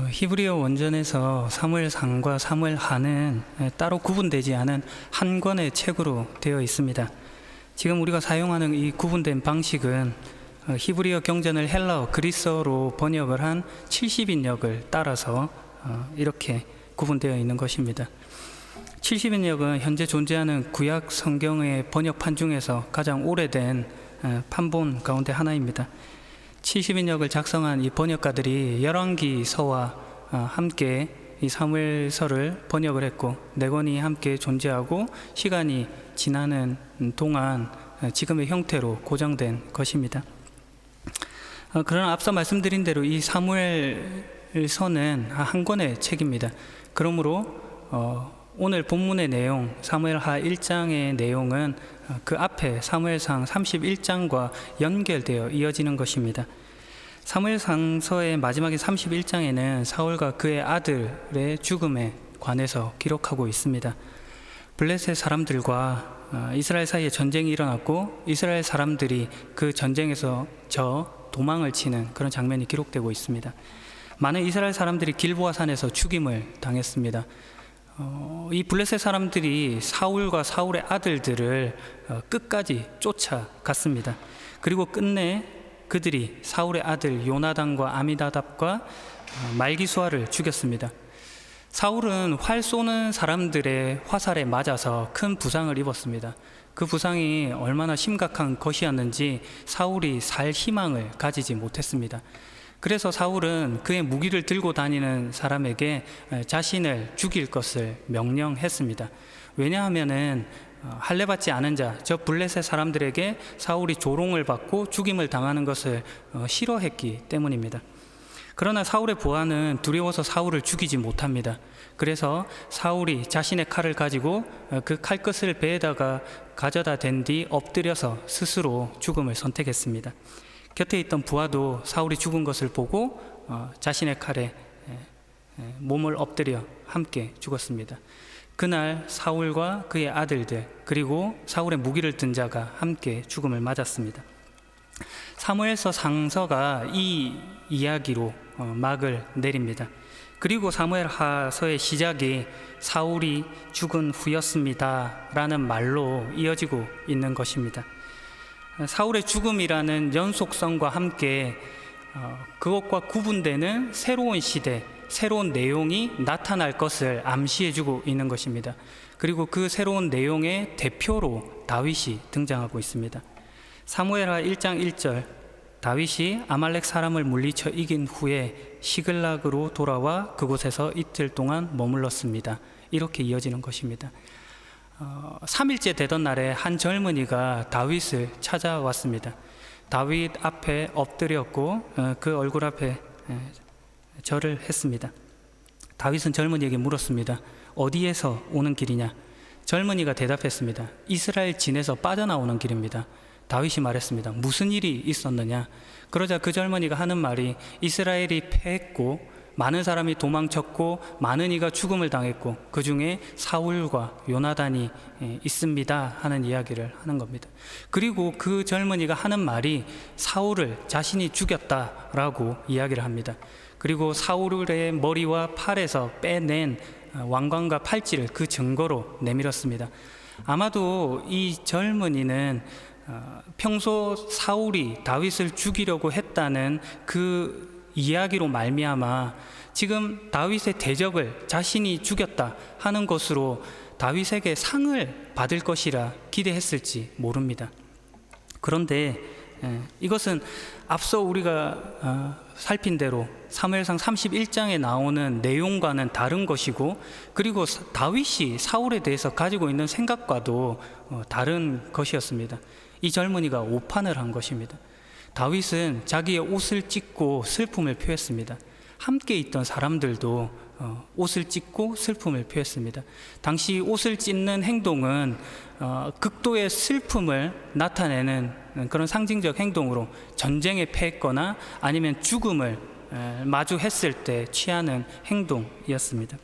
히브리어 원전에서 사무엘상과 사무엘하는 따로 구분되지 않은 한 권의 책으로 되어 있습니다. 지금 우리가 사용하는 이 구분된 방식은 히브리어 경전을 헬라어, 그리스어로 번역을 한 70인역을 따라서 이렇게 구분되어 있는 것입니다. 70인역은 현재 존재하는 구약 성경의 번역판 중에서 가장 오래된 판본 가운데 하나입니다. 70인역을 작성한 이 번역가들이 열왕기서와 함께 이 사무엘서를 번역을 했고, 네 권이 함께 존재하고 시간이 지나는 동안 지금의 형태로 고정된 것입니다. 그러나 앞서 말씀드린 대로 이 사무엘서는 한 권의 책입니다. 그러므로 오늘 본문의 내용, 사무엘하 1장의 내용은 그 앞에 사무엘상 31장과 연결되어 이어지는 것입니다. 사무엘상서의 마지막인 31장에는 사울과 그의 아들의 죽음에 관해서 기록하고 있습니다. 블레셋 사람들과 이스라엘 사이에 전쟁이 일어났고, 이스라엘 사람들이 그 전쟁에서 도망을 치는 그런 장면이 기록되고 있습니다. 많은 이스라엘 사람들이 길보아 산에서 죽임을 당했습니다. 이 블레셋 사람들이 사울과 사울의 아들들을 끝까지 쫓아갔습니다. 그리고 끝내 그들이 사울의 아들 요나단과 아미나답과 말기수아를 죽였습니다. 사울은 활 쏘는 사람들의 화살에 맞아서 큰 부상을 입었습니다. 그 부상이 얼마나 심각한 것이었는지 사울이 살 희망을 가지지 못했습니다. 그래서 사울은 그의 무기를 들고 다니는 사람에게 자신을 죽일 것을 명령했습니다. 왜냐하면은 할례받지 않은 자, 저 블레셋 사람들에게 사울이 조롱을 받고 죽임을 당하는 것을 싫어했기 때문입니다. 그러나 사울의 부하는 두려워서 사울을 죽이지 못합니다. 그래서 사울이 자신의 칼을 가지고 그 칼끝을 배에다가 가져다 댄 뒤 엎드려서 스스로 죽음을 선택했습니다. 곁에 있던 부하도 사울이 죽은 것을 보고 자신의 칼에 몸을 엎드려 함께 죽었습니다. 그날 사울과 그의 아들들, 그리고 사울의 무기를 든 자가 함께 죽음을 맞았습니다. 사무엘서 상서가 이 이야기로 막을 내립니다. 그리고 사무엘하서의 시작이 사울이 죽은 후였습니다 라는 말로 이어지고 있는 것입니다. 사울의 죽음이라는 연속성과 함께 그것과 구분되는 새로운 시대, 새로운 내용이 나타날 것을 암시해주고 있는 것입니다. 그리고 그 새로운 내용의 대표로 다윗이 등장하고 있습니다. 사무엘하 1장 1절, 다윗이 아말렉 사람을 물리쳐 이긴 후에 시글락으로 돌아와 그곳에서 이틀 동안 머물렀습니다. 이렇게 이어지는 것입니다. 3일째 되던 날에 한 젊은이가 다윗을 찾아왔습니다. 다윗 앞에 엎드렸고 그 얼굴 앞에 절을 했습니다. 다윗은 젊은이에게 물었습니다. 어디에서 오는 길이냐? 젊은이가 대답했습니다. 이스라엘 진에서 빠져나오는 길입니다. 다윗이 말했습니다. 무슨 일이 있었느냐? 그러자 그 젊은이가 하는 말이 이스라엘이 패했고 많은 사람이 도망쳤고 많은 이가 죽음을 당했고 그 중에 사울과 요나단이 있습니다 하는 이야기를 하는 겁니다. 그리고 그 젊은이가 하는 말이 사울을 자신이 죽였다라고 이야기를 합니다. 그리고 사울의 머리와 팔에서 빼낸 왕관과 팔찌를 그 증거로 내밀었습니다. 아마도 이 젊은이는 평소 사울이 다윗을 죽이려고 했다는 그 이야기로 말미암아 지금 다윗의 대적을 자신이 죽였다 하는 것으로 다윗에게 상을 받을 것이라 기대했을지 모릅니다. 그런데 이것은 앞서 우리가 살핀 대로 사무엘상 31장에 나오는 내용과는 다른 것이고, 그리고 다윗이 사울에 대해서 가지고 있는 생각과도 다른 것이었습니다. 이 젊은이가 오판을 한 것입니다. 다윗은 자기의 옷을 찢고 슬픔을 표했습니다. 함께 있던 사람들도 옷을 찢고 슬픔을 표했습니다. 당시 옷을 찢는 행동은 극도의 슬픔을 나타내는 그런 상징적 행동으로 전쟁에 패했거나 아니면 죽음을 마주했을 때 취하는 행동이었습니다.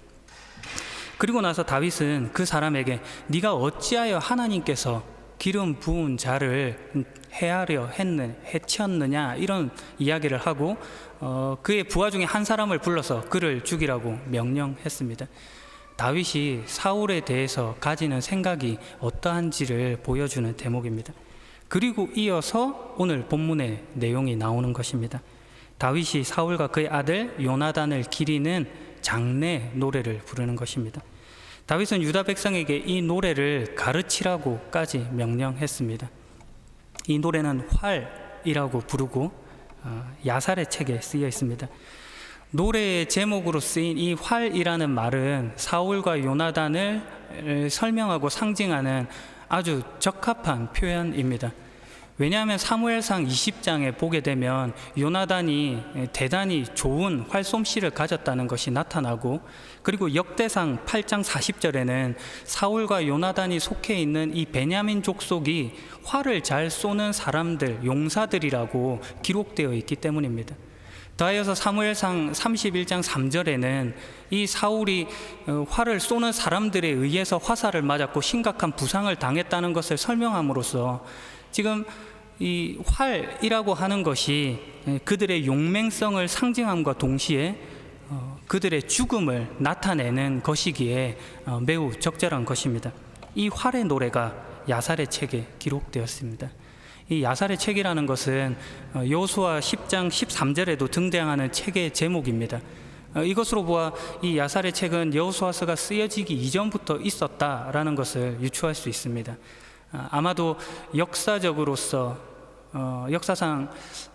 그리고 나서 다윗은 그 사람에게 네가 어찌하여 하나님께서 기름 부은 자를 해쳤느냐 이런 이야기를 하고 그의 부하 중에 한 사람을 불러서 그를 죽이라고 명령했습니다. 다윗이 사울에 대해서 가지는 생각이 어떠한지를 보여주는 대목입니다. 그리고 이어서 오늘 본문의 내용이 나오는 것입니다. 다윗이 사울과 그의 아들 요나단을 기리는 장례 노래를 부르는 것입니다. 다윗은 유다 백성에게 이 노래를 가르치라고까지 명령했습니다. 이 노래는 활이라고 부르고 야살의 책에 쓰여 있습니다. 노래의 제목으로 쓰인 이 활이라는 말은 사울과 요나단을 설명하고 상징하는 아주 적합한 표현입니다. 왜냐하면 사무엘상 20장에 보게 되면 요나단이 대단히 좋은 활솜씨를 가졌다는 것이 나타나고, 그리고 역대상 8장 40절에는 사울과 요나단이 속해 있는 이 베냐민 족속이 활을 잘 쏘는 사람들, 용사들이라고 기록되어 있기 때문입니다. 더하여서 사무엘상 31장 3절에는 이 사울이 활을 쏘는 사람들에 의해서 화살을 맞았고 심각한 부상을 당했다는 것을 설명함으로써 지금 이 활이라고 하는 것이 그들의 용맹성을 상징함과 동시에 그들의 죽음을 나타내는 것이기에 매우 적절한 것입니다. 이 활의 노래가 야살의 책에 기록되었습니다. 이 야살의 책이라는 것은 여호수아 10장 13절에도 등장하는 책의 제목입니다. 이것으로 보아 이 야살의 책은 여호수아서가 쓰여지기 이전부터 있었다라는 것을 유추할 수 있습니다. 아마도 역사적으로서 역사상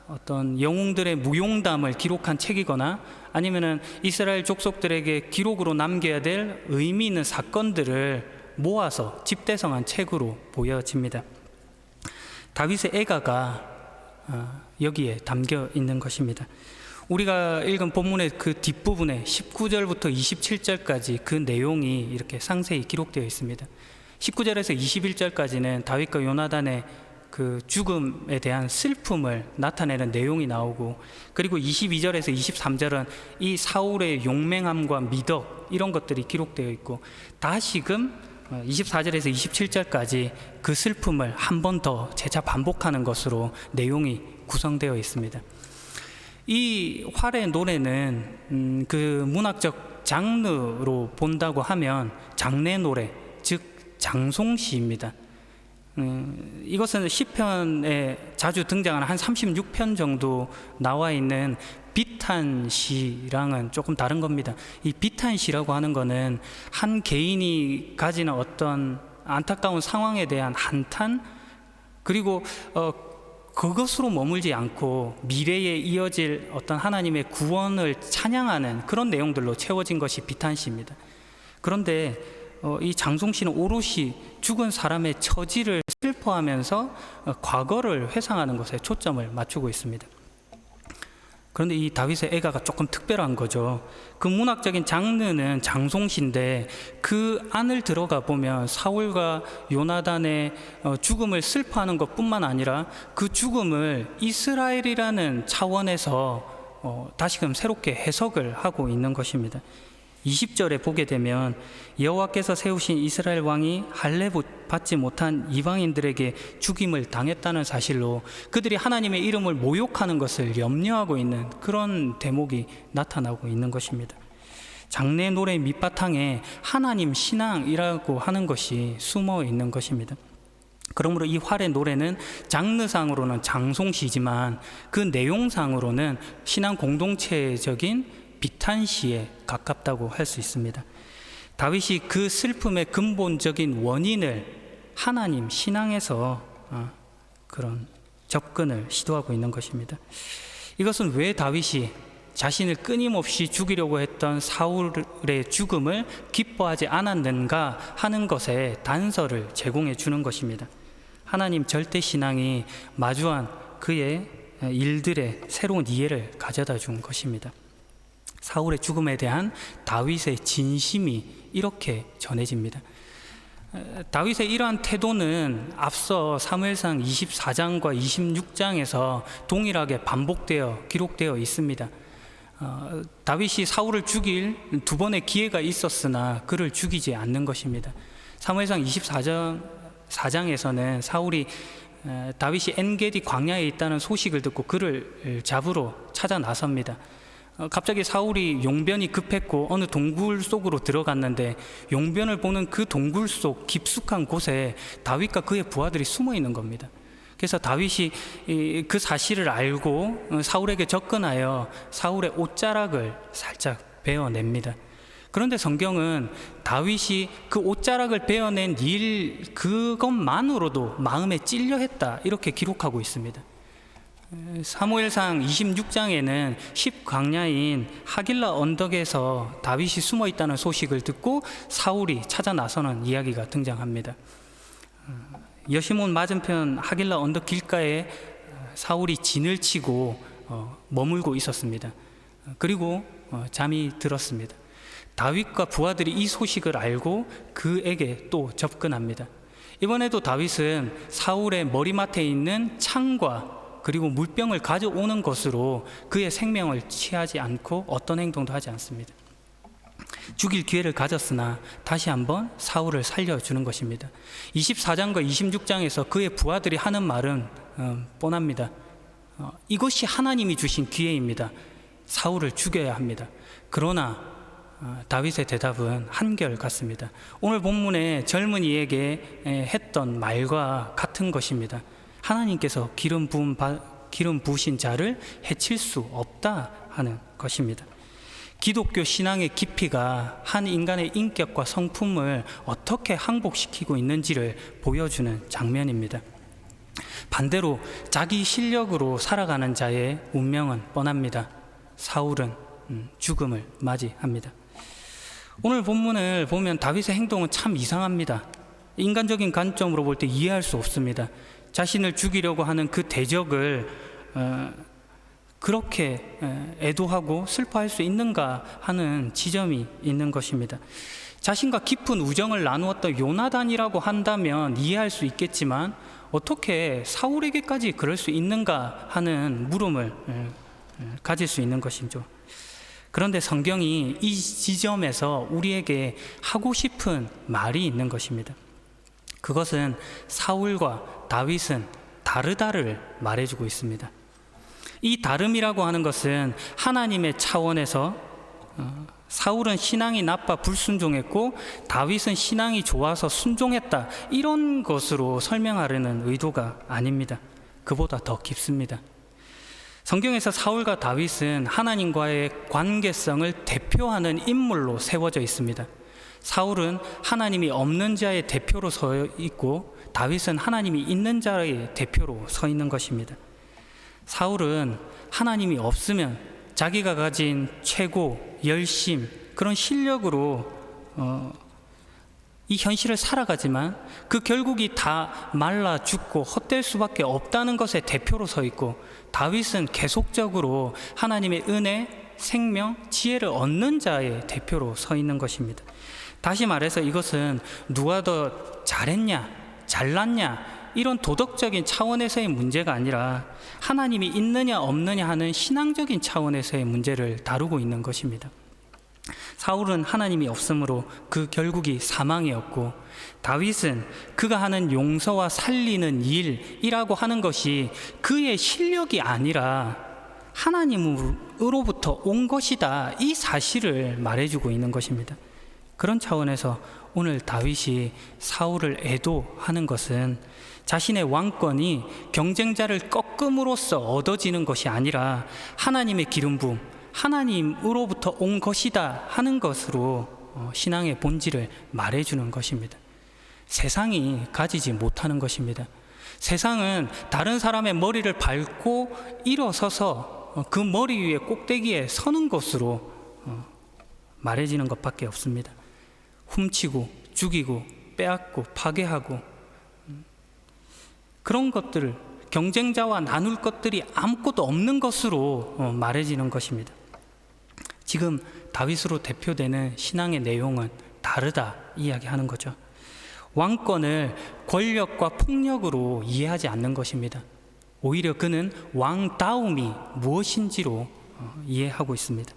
어떤 영웅들의 무용담을 기록한 책이거나 아니면은 이스라엘 족속들에게 기록으로 남겨야 될 의미 있는 사건들을 모아서 집대성한 책으로 보여집니다. 다윗의 애가가 여기에 담겨 있는 것입니다. 우리가 읽은 본문의 그 뒷부분에 19절부터 27절까지 그 내용이 이렇게 상세히 기록되어 있습니다. 19절에서 21절까지는 다윗과 요나단의 그 죽음에 대한 슬픔을 나타내는 내용이 나오고, 그리고 22절에서 23절은 이 사울의 용맹함과 미덕 이런 것들이 기록되어 있고, 다시금 24절에서 27절까지 그 슬픔을 한 번 더 재차 반복하는 것으로 내용이 구성되어 있습니다. 이 활의 노래는 그 문학적 장르로 본다고 하면 장례 노래, 즉 장송시입니다. 이것은 시편에 자주 등장하는 한 36편 정도 나와 있는 비탄시랑은 조금 다른 겁니다. 이 비탄시라고 하는 것은 한 개인이 가지는 어떤 안타까운 상황에 대한 한탄, 그리고 그것으로 머물지 않고 미래에 이어질 어떤 하나님의 구원을 찬양하는 그런 내용들로 채워진 것이 비탄시입니다. 그런데 이 장송시는 오롯이 죽은 사람의 처지를 슬퍼하면서 과거를 회상하는 것에 초점을 맞추고 있습니다. 그런데 이 다윗의 애가가 조금 특별한 거죠. 그 문학적인 장르는 장송시인데 그 안을 들어가 보면 사울과 요나단의 죽음을 슬퍼하는 것뿐만 아니라 그 죽음을 이스라엘이라는 차원에서 다시금 새롭게 해석을 하고 있는 것입니다. 20절에 보게 되면 여호와께서 세우신 이스라엘 왕이 할례 받지 못한 이방인들에게 죽임을 당했다는 사실로 그들이 하나님의 이름을 모욕하는 것을 염려하고 있는 그런 대목이 나타나고 있는 것입니다. 장례 노래 밑바탕에 하나님 신앙이라고 하는 것이 숨어 있는 것입니다. 그러므로 이 활의 노래는 장르상으로는 장송시지만 그 내용상으로는 신앙 공동체적인 비탄시에 가깝다고 할 수 있습니다. 다윗이 그 슬픔의 근본적인 원인을 하나님 신앙에서 그런 접근을 시도하고 있는 것입니다. 이것은 왜 다윗이 자신을 끊임없이 죽이려고 했던 사울의 죽음을 기뻐하지 않았는가 하는 것에 단서를 제공해 주는 것입니다. 하나님 절대 신앙이 마주한 그의 일들의 새로운 이해를 가져다 준 것입니다. 사울의 죽음에 대한 다윗의 진심이 이렇게 전해집니다. 다윗의 이러한 태도는 앞서 사무엘상 24장과 26장에서 동일하게 반복되어 기록되어 있습니다. 다윗이 사울을 죽일 두 번의 기회가 있었으나 그를 죽이지 않는 것입니다. 사무엘상 24장 4장에서는 사울이 다윗이 엔게디 광야에 있다는 소식을 듣고 그를 잡으러 찾아 나섭니다. 갑자기 사울이 용변이 급했고 어느 동굴 속으로 들어갔는데 용변을 보는 그 동굴 속 깊숙한 곳에 다윗과 그의 부하들이 숨어 있는 겁니다. 그래서 다윗이 그 사실을 알고 사울에게 접근하여 사울의 옷자락을 살짝 베어냅니다. 그런데 성경은 다윗이 그 옷자락을 베어낸 일 그것만으로도 마음에 찔려 했다 이렇게 기록하고 있습니다. 사무엘상 26장에는 10광야인 하길라 언덕에서 다윗이 숨어 있다는 소식을 듣고 사울이 찾아 나서는 이야기가 등장합니다. 여시몬 맞은편 하길라 언덕 길가에 사울이 진을 치고 머물고 있었습니다. 그리고 잠이 들었습니다. 다윗과 부하들이 이 소식을 알고 그에게 또 접근합니다. 이번에도 다윗은 사울의 머리맡에 있는 창과 그리고 물병을 가져오는 것으로 그의 생명을 취하지 않고 어떤 행동도 하지 않습니다. 죽일 기회를 가졌으나 다시 한번 사울을 살려주는 것입니다. 24장과 26장에서 그의 부하들이 하는 말은 뻔합니다. 이것이 하나님이 주신 기회입니다. 사울을 죽여야 합니다. 그러나 다윗의 대답은 한결같습니다. 오늘 본문의 젊은이에게 했던 말과 같은 것입니다. 하나님께서 기름 부으신 자를 해칠 수 없다 하는 것입니다. 기독교 신앙의 깊이가 한 인간의 인격과 성품을 어떻게 항복시키고 있는지를 보여주는 장면입니다. 반대로 자기 실력으로 살아가는 자의 운명은 뻔합니다. 사울은 죽음을 맞이합니다. 오늘 본문을 보면 다윗의 행동은 참 이상합니다. 인간적인 관점으로 볼 때 이해할 수 없습니다. 자신을 죽이려고 하는 그 대적을 그렇게 애도하고 슬퍼할 수 있는가 하는 지점이 있는 것입니다. 자신과 깊은 우정을 나누었던 요나단이라고 한다면 이해할 수 있겠지만 어떻게 사울에게까지 그럴 수 있는가 하는 물음을 가질 수 있는 것이죠. 그런데 성경이 이 지점에서 우리에게 하고 싶은 말이 있는 것입니다. 그것은 사울과 다윗은 다르다를 말해주고 있습니다. 이 다름이라고 하는 것은 하나님의 차원에서 사울은 신앙이 나빠 불순종했고 다윗은 신앙이 좋아서 순종했다 이런 것으로 설명하려는 의도가 아닙니다. 그보다 더 깊습니다. 성경에서 사울과 다윗은 하나님과의 관계성을 대표하는 인물로 세워져 있습니다. 사울은 하나님이 없는 자의 대표로 서 있고 다윗은 하나님이 있는 자의 대표로 서 있는 것입니다. 사울은 하나님이 없으면 자기가 가진 최고, 열심, 그런 실력으로 이 현실을 살아가지만 그 결국이 다 말라 죽고 헛될 수밖에 없다는 것의 대표로 서 있고 다윗은 계속적으로 하나님의 은혜, 생명, 지혜를 얻는 자의 대표로 서 있는 것입니다. 다시 말해서 이것은 누가 더 잘했냐, 잘났냐 이런 도덕적인 차원에서의 문제가 아니라 하나님이 있느냐 없느냐 하는 신앙적인 차원에서의 문제를 다루고 있는 것입니다. 사울은 하나님이 없으므로 그 결국이 사망이었고 다윗은 그가 하는 용서와 살리는 일이라고 하는 것이 그의 실력이 아니라 하나님으로부터 온 것이다 이 사실을 말해주고 있는 것입니다. 그런 차원에서 오늘 다윗이 사울을 애도하는 것은 자신의 왕권이 경쟁자를 꺾음으로써 얻어지는 것이 아니라 하나님의 기름 부음, 하나님으로부터 온 것이다 하는 것으로 신앙의 본질을 말해주는 것입니다. 세상이 가지지 못하는 것입니다. 세상은 다른 사람의 머리를 밟고 일어서서 그 머리 위에 꼭대기에 서는 것으로 말해지는 것밖에 없습니다. 훔치고 죽이고 빼앗고 파괴하고 그런 것들을 경쟁자와 나눌 것들이 아무것도 없는 것으로 말해지는 것입니다. 지금 다윗으로 대표되는 신앙의 내용은 다르다 이야기하는 거죠. 왕권을 권력과 폭력으로 이해하지 않는 것입니다. 오히려 그는 왕다움이 무엇인지로 이해하고 있습니다.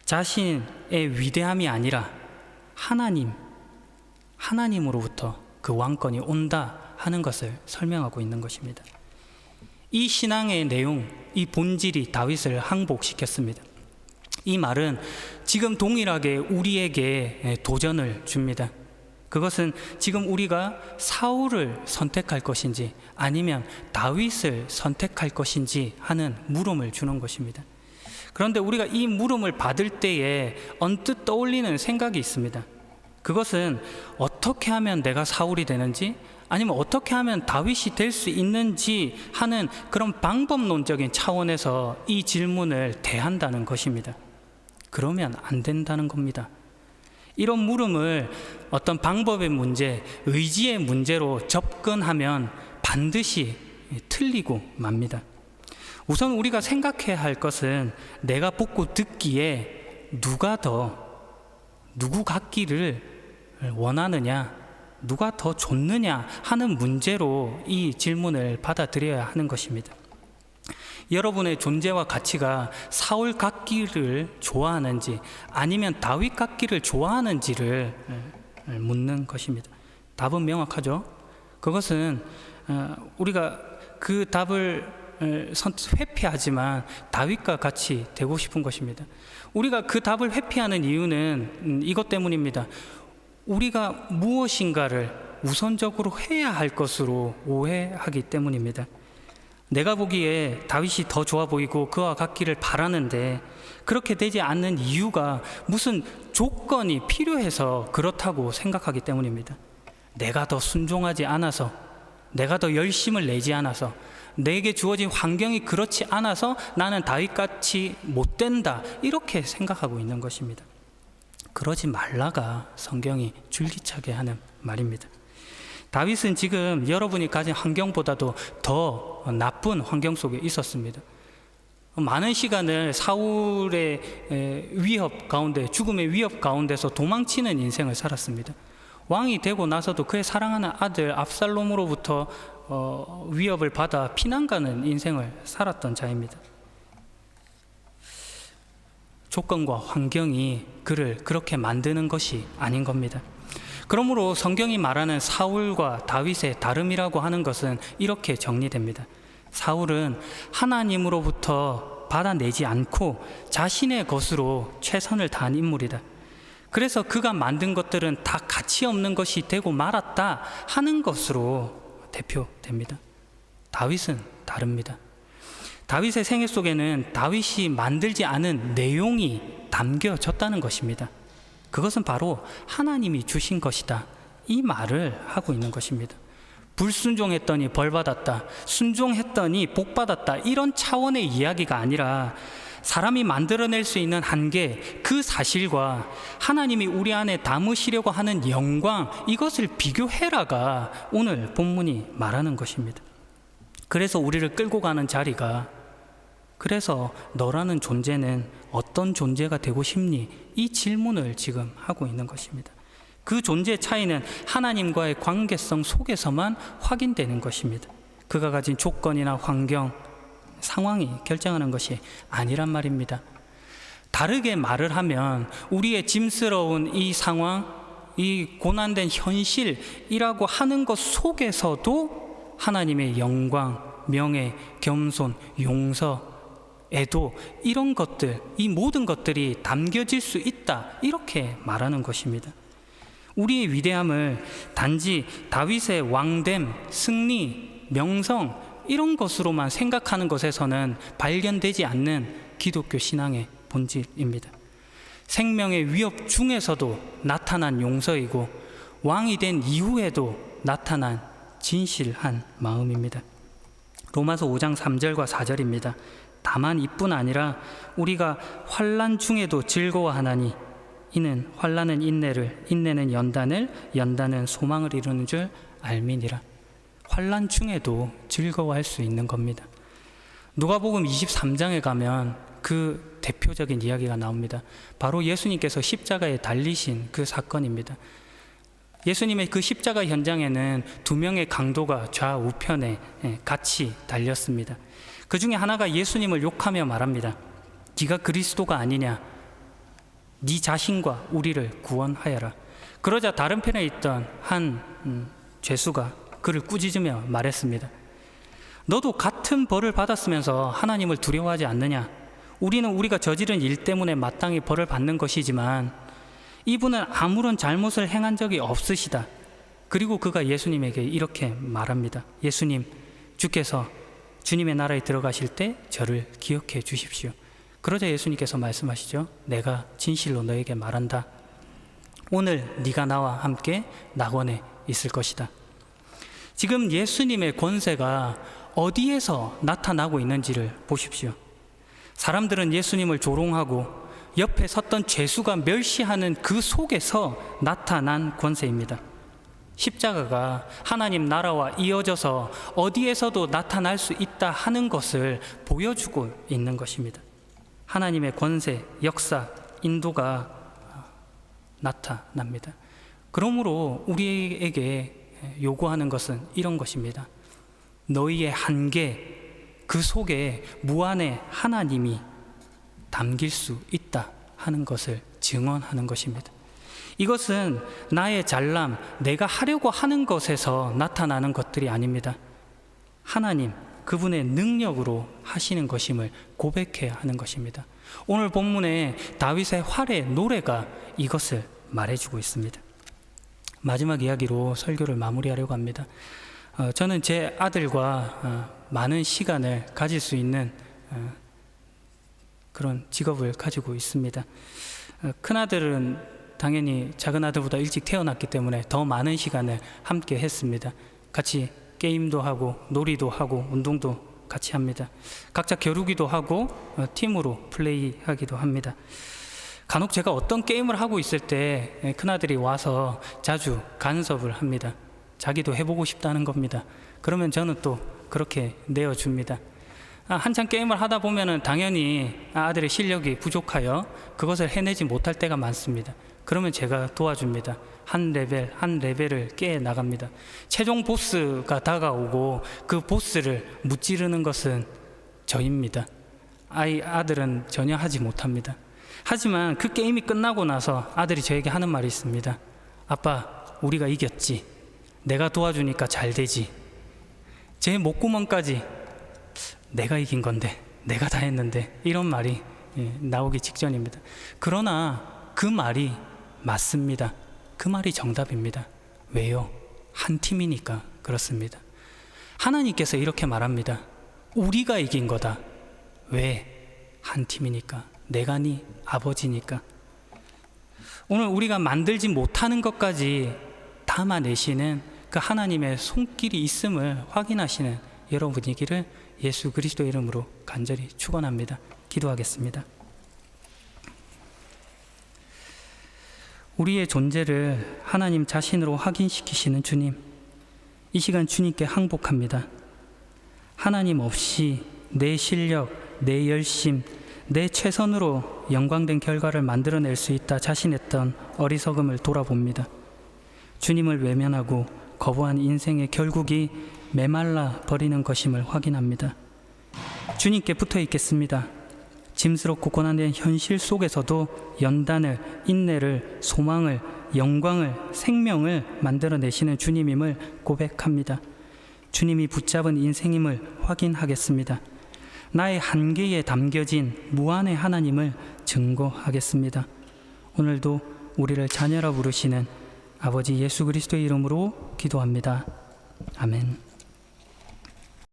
자신의 위대함이 아니라 하나님으로부터 그 왕권이 온다 하는 것을 설명하고 있는 것입니다. 이 신앙의 내용, 이 본질이 다윗을 항복시켰습니다. 이 말은 지금 동일하게 우리에게 도전을 줍니다. 그것은 지금 우리가 사울을 선택할 것인지 아니면 다윗을 선택할 것인지 하는 물음을 주는 것입니다. 그런데 우리가 이 물음을 받을 때에 언뜻 떠올리는 생각이 있습니다. 그것은 어떻게 하면 내가 사울이 되는지 아니면 어떻게 하면 다윗이 될 수 있는지 하는 그런 방법론적인 차원에서 이 질문을 대한다는 것입니다. 그러면 안 된다는 겁니다. 이런 물음을 어떤 방법의 문제, 의지의 문제로 접근하면 반드시 틀리고 맙니다. 우선 우리가 생각해야 할 것은 내가 보고 듣기에 누구 같기를 원하느냐, 누가 더 좋느냐 하는 문제로 이 질문을 받아들여야 하는 것입니다. 여러분의 존재와 가치가 사울 같기를 좋아하는지 아니면 다윗 같기를 좋아하는지를 묻는 것입니다. 답은 명확하죠. 그것은 우리가 그 답을 회피하지만 다윗과 같이 되고 싶은 것입니다. 우리가 그 답을 회피하는 이유는 이것 때문입니다. 우리가 무엇인가를 우선적으로 해야 할 것으로 오해하기 때문입니다. 내가 보기에 다윗이 더 좋아 보이고 그와 같기를 바라는데 그렇게 되지 않는 이유가 무슨 조건이 필요해서 그렇다고 생각하기 때문입니다. 내가 더 순종하지 않아서, 내가 더 열심을 내지 않아서, 내게 주어진 환경이 그렇지 않아서 나는 다윗같이 못 된다, 이렇게 생각하고 있는 것입니다. 그러지 말라가 성경이 줄기차게 하는 말입니다. 다윗은 지금 여러분이 가진 환경보다도 더 나쁜 환경 속에 있었습니다. 많은 시간을 사울의 위협 가운데, 죽음의 위협 가운데서 도망치는 인생을 살았습니다. 왕이 되고 나서도 그의 사랑하는 아들 압살롬으로부터 위협을 받아 피난가는 인생을 살았던 자입니다. 조건과 환경이 그를 그렇게 만드는 것이 아닌 겁니다. 그러므로 성경이 말하는 사울과 다윗의 다름이라고 하는 것은 이렇게 정리됩니다. 사울은 하나님으로부터 받아내지 않고 자신의 것으로 최선을 다한 인물이다. 그래서 그가 만든 것들은 다 가치 없는 것이 되고 말았다 하는 것으로 대표됩니다. 다윗은 다릅니다. 다윗의 생애 속에는 다윗이 만들지 않은 내용이 담겨졌다는 것입니다. 그것은 바로 하나님이 주신 것이다, 이 말을 하고 있는 것입니다. 불순종했더니 벌받았다, 순종했더니 복받았다, 이런 차원의 이야기가 아니라 사람이 만들어낼 수 있는 한계, 그 사실과 하나님이 우리 안에 담으시려고 하는 영광, 이것을 비교해라가 오늘 본문이 말하는 것입니다. 그래서 우리를 끌고 가는 자리가, 그래서 너라는 존재는 어떤 존재가 되고 싶니? 이 질문을 지금 하고 있는 것입니다. 그 존재의 차이는 하나님과의 관계성 속에서만 확인되는 것입니다. 그가 가진 조건이나 환경, 상황이 결정하는 것이 아니란 말입니다. 다르게 말을 하면 우리의 짐스러운 이 상황, 이 고난된 현실이라고 하는 것 속에서도 하나님의 영광, 명예, 겸손, 용서, 애도, 이런 것들, 이 모든 것들이 담겨질 수 있다, 이렇게 말하는 것입니다. 우리의 위대함을 단지 다윗의 왕됨, 승리, 명성, 이런 것으로만 생각하는 것에서는 발견되지 않는 기독교 신앙의 본질입니다. 생명의 위협 중에서도 나타난 용서이고 왕이 된 이후에도 나타난 진실한 마음입니다. 로마서 5장 3절과 4절입니다. 다만 이뿐 아니라 우리가 환난 중에도 즐거워하나니 이는 환난은 인내를, 인내는 연단을, 연단은 소망을 이루는 줄 알미니라. 환난 중에도 즐거워할 수 있는 겁니다. 누가복음 23장에 가면 그 대표적인 이야기가 나옵니다. 바로 예수님께서 십자가에 달리신 그 사건입니다. 예수님의 그 십자가 현장에는 두 명의 강도가 좌우편에 같이 달렸습니다. 그 중에 하나가 예수님을 욕하며 말합니다. 네가 그리스도가 아니냐, 네 자신과 우리를 구원하여라. 그러자 다른 편에 있던 한 죄수가 그를 꾸짖으며 말했습니다. 너도 같은 벌을 받았으면서 하나님을 두려워하지 않느냐? 우리는 우리가 저지른 일 때문에 마땅히 벌을 받는 것이지만 이분은 아무런 잘못을 행한 적이 없으시다. 그리고 그가 예수님에게 이렇게 말합니다. 예수님, 주께서 주님의 나라에 들어가실 때 저를 기억해 주십시오. 그러자 예수님께서 말씀하시죠. 내가 진실로 너에게 말한다. 오늘 네가 나와 함께 낙원에 있을 것이다. 지금 예수님의 권세가 어디에서 나타나고 있는지를 보십시오. 사람들은 예수님을 조롱하고 옆에 섰던 죄수가 멸시하는 그 속에서 나타난 권세입니다. 십자가가 하나님 나라와 이어져서 어디에서도 나타날 수 있다 하는 것을 보여주고 있는 것입니다. 하나님의 권세, 역사, 인도가 나타납니다. 그러므로 우리에게 요구하는 것은 이런 것입니다. 너희의 한계, 그 속에 무한의 하나님이 담길 수 있다 하는 것을 증언하는 것입니다. 이것은 나의 잘남, 내가 하려고 하는 것에서 나타나는 것들이 아닙니다. 하나님, 그분의 능력으로 하시는 것임을 고백해야 하는 것입니다. 오늘 본문에 다윗의 활의 노래가 이것을 말해주고 있습니다. 마지막 이야기로 설교를 마무리하려고 합니다. 저는 제 아들과 많은 시간을 가질 수 있는 그런 직업을 가지고 있습니다. 큰아들은 당연히 작은아들보다 일찍 태어났기 때문에 더 많은 시간을 함께 했습니다. 같이 게임도 하고 놀이도 하고 운동도 같이 합니다. 각자 겨루기도 하고 팀으로 플레이하기도 합니다. 간혹 제가 어떤 게임을 하고 있을 때 큰아들이 와서 자주 간섭을 합니다. 자기도 해보고 싶다는 겁니다. 그러면 저는 또 그렇게 내어줍니다. 한참 게임을 하다 보면은 당연히 아들의 실력이 부족하여 그것을 해내지 못할 때가 많습니다. 그러면 제가 도와줍니다. 한 레벨 한 레벨을 깨 나갑니다. 최종 보스가 다가오고 그 보스를 무찌르는 것은 저입니다. 아들은 전혀 하지 못합니다. 하지만 그 게임이 끝나고 나서 아들이 저에게 하는 말이 있습니다. 아빠, 우리가 이겼지. 내가 도와주니까 잘 되지. 제 목구멍까지 내가 이긴 건데, 내가 다 했는데, 이런 말이 나오기 직전입니다. 그러나 그 말이 맞습니다. 그 말이 정답입니다. 왜요? 한 팀이니까 그렇습니다. 하나님께서 이렇게 말합니다. 우리가 이긴 거다. 왜? 한 팀이니까. 내가 네 아버지니까. 오늘 우리가 만들지 못하는 것까지 담아내시는 그 하나님의 손길이 있음을 확인하시는 여러분이기를 예수 그리스도의 이름으로 간절히 축원합니다. 기도하겠습니다. 우리의 존재를 하나님 자신으로 확인시키시는 주님, 이 시간 주님께 항복합니다. 하나님 없이 내 실력, 내 열심, 내 최선으로 영광된 결과를 만들어낼 수 있다 자신했던 어리석음을 돌아봅니다. 주님을 외면하고 거부한 인생의 결국이 메말라 버리는 것임을 확인합니다. 주님께 붙어 있겠습니다. 짐스럽고 고난된 현실 속에서도 연단을, 인내를, 소망을, 영광을, 생명을 만들어내시는 주님임을 고백합니다. 주님이 붙잡은 인생임을 확인하겠습니다. 나의 한계에 담겨진 무한의 하나님을 증거하겠습니다. 오늘도 우리를 자녀라 부르시는 아버지 예수 그리스도의 이름으로 기도합니다. 아멘.